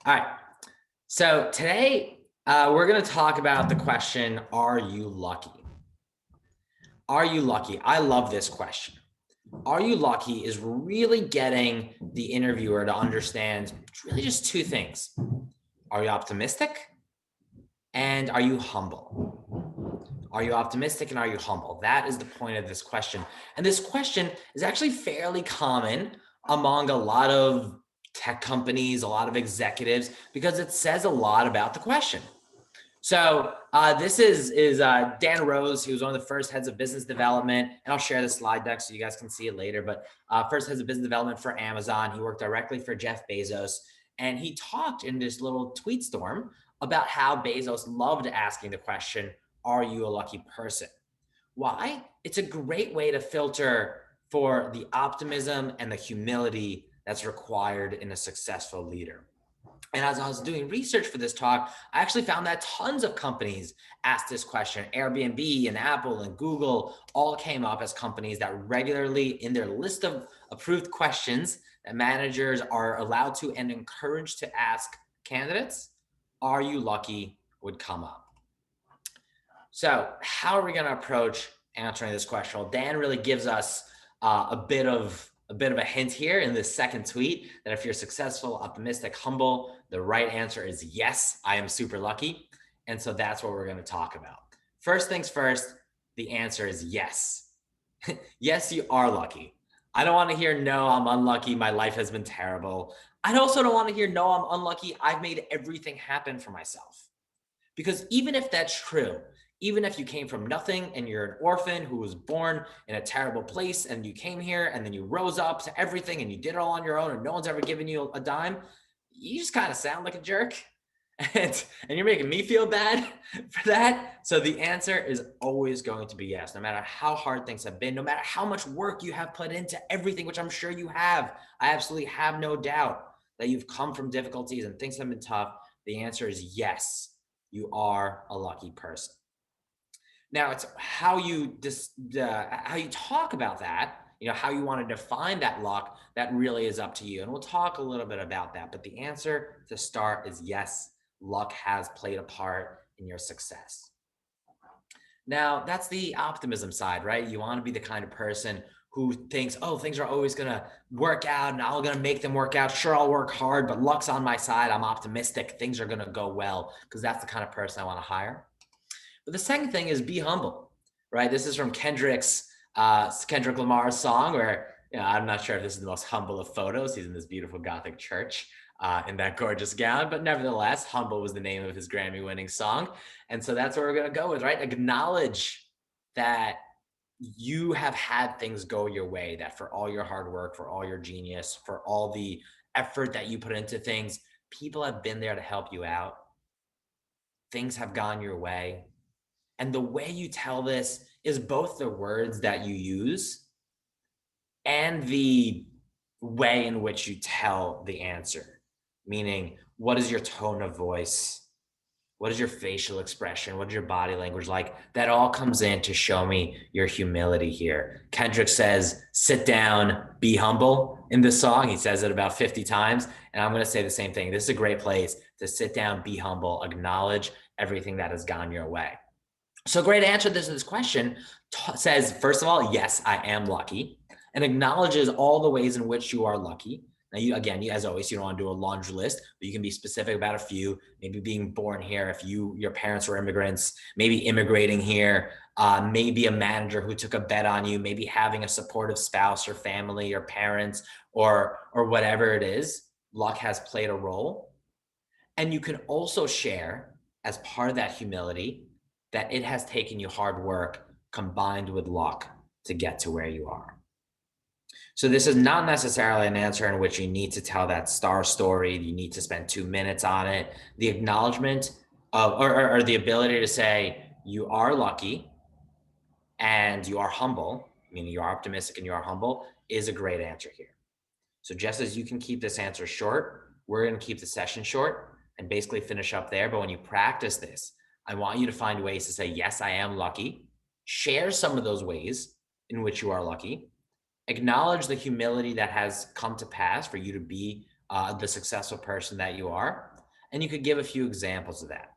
All right. So today we're going to talk about the question, are you lucky? Are you lucky? I love this question. Are you lucky is really getting the interviewer to understand really just two things. Are you optimistic? And are you humble? Are you optimistic and are you humble? That is the point of this question. And this question is actually fairly common among a lot of tech companies, a lot of executives, because it says a lot about the question. So this is Dan Rose, who was one of the first heads of business development, and I'll share the slide deck so you guys can see it later, but first heads of business development for Amazon. He worked directly for Jeff Bezos, and he talked in this little tweet storm about how Bezos loved asking the question, are you a lucky person? Why? It's a great way to filter for the optimism and the humility that's required in a successful leader. And as I was doing research for this talk, I actually found that tons of companies asked this question. Airbnb and Apple and Google all came up as companies that regularly in their list of approved questions that managers are allowed to and encouraged to ask candidates, are you lucky, would come up. So how are we going to approach answering this question? Well, Dan really gives us a bit of a hint here in this second tweet that if you're successful, optimistic, humble, the right answer is yes, I am super lucky. And so that's what we're going to talk about. First things first, the answer is yes. Yes, you are lucky. I don't want to hear, no, I'm unlucky. My life has been terrible. I also don't want to hear, no, I'm unlucky. I've made everything happen for myself. Because even if that's true, even if you came from nothing and you're an orphan who was born in a terrible place and you came here and then you rose up to everything and you did it all on your own and no one's ever given you a dime, you just kind of sound like a jerk. And you're making me feel bad for that. So the answer is always going to be yes, no matter how hard things have been, no matter how much work you have put into everything, which I'm sure you have. I absolutely have no doubt that you've come from difficulties and things have been tough. The answer is yes, you are a lucky person. Now it's how you talk about that, how you want to define that luck, that really is up to you. And we'll talk a little bit about that. But the answer to start is yes, luck has played a part in your success. Now that's the optimism side, right? You want to be the kind of person who thinks, oh, things are always going to work out and I'm going to make them work out. Sure, I'll work hard, but luck's on my side. I'm optimistic. Things are going to go well because that's the kind of person I want to hire. But the second thing is be humble, right? This is from Kendrick Lamar's song where, I'm not sure if this is the most humble of photos. He's in this beautiful Gothic church in that gorgeous gown, but nevertheless, Humble was the name of his Grammy-winning song. And so that's what we're going to go with, right? Acknowledge that you have had things go your way, that for all your hard work, for all your genius, for all the effort that you put into things, people have been there to help you out. Things have gone your way. And the way you tell this is both the words that you use and the way in which you tell the answer. Meaning, what is your tone of voice? What is your facial expression? What is your body language like? That all comes in to show me your humility here. Kendrick says, sit down, be humble in this song. He says it about 50 times. And I'm going to say the same thing. This is a great place to sit down, be humble, acknowledge everything that has gone your way. So great answer to this question says, first of all, yes, I am lucky, and acknowledges all the ways in which you are lucky. Now, you, as always, you don't want to do a laundry list, but you can be specific about a few, maybe being born here, if your parents were immigrants, maybe immigrating here, maybe a manager who took a bet on you, maybe having a supportive spouse or family or parents or whatever it is. Luck has played a role. And you can also share, as part of that humility, that it has taken you hard work combined with luck to get to where you are. So this is not necessarily an answer in which you need to tell that star story. You need to spend 2 minutes on it. The acknowledgement of, or the ability to say you are lucky and you are humble, meaning you are optimistic and you are humble, is a great answer here. So just as you can keep this answer short, we're going to keep the session short and basically finish up there. But when you practice this, I want you to find ways to say, yes, I am lucky. Share some of those ways in which you are lucky. Acknowledge the humility that has come to pass for you to be the successful person that you are. And you could give a few examples of that.